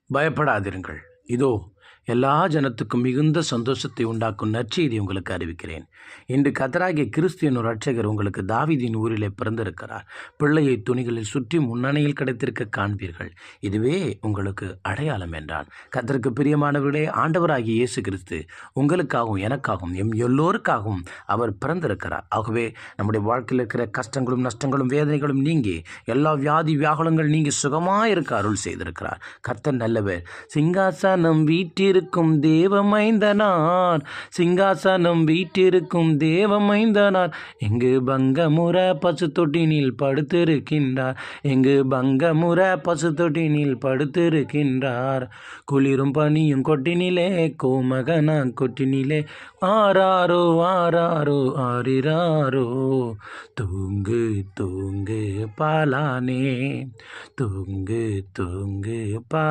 பயப்படாதிருங்கள், இதோ எல்லா ஜனத்துக்கும் மிகுந்த சந்தோஷத்தை உண்டாக்கும் நற்செய்தி உங்களுக்கு அறிவிக்கிறேன். இன்று கர்த்தராகிய கிறிஸ்து என்னும் இரட்சகர் உங்களுக்கு தாவீதின் ஊரிலே பிறந்திருக்கிறார். பிள்ளையை துணிகளில் சுற்றி முன்னணியில் கிடைத்திருக்க காண்பீர்கள். இதுவே உங்களுக்கு அடையாளம் என்றான். கர்த்தருக்கு பிரியமானவர்களே, ஆண்டவராகிய இயேசு கிறிஸ்து உங்களுக்காகவும் எனக்காகவும் எல்லோருக்காகவும் அவர் பிறந்திருக்கிறார். ஆகவே நம்முடைய வாழ்க்கையில் இருக்கிற கஷ்டங்களும் நஷ்டங்களும் வேதனைகளும் நீங்கி எல்லா வியாதி வியாகுலங்கள் நீங்கி சுகமாக இருக்க அருள் செய்திருக்கிறார். கர்த்தர் நல்லவர். சிங்காசனம் வீட்டிற்கும் தேவமைந்தனார், சிங்காசனம் வீட்டிற்கும் தேவமைந்தனார். எங்கு பங்கமுற பசு தொட்டினில் படுத்திருக்கின்றார், எங்கு பங்கமுற பசு தொட்டினில் படுத்திருக்கின்றார். குளிரும் பனியும் கொட்டினிலே கோமகனா கொட்டினிலே ஆராரோ ஆராரோ ஆரிராரோ. தூங்கு தூங்கு பாலானே, தூங்கு தூங்கு பா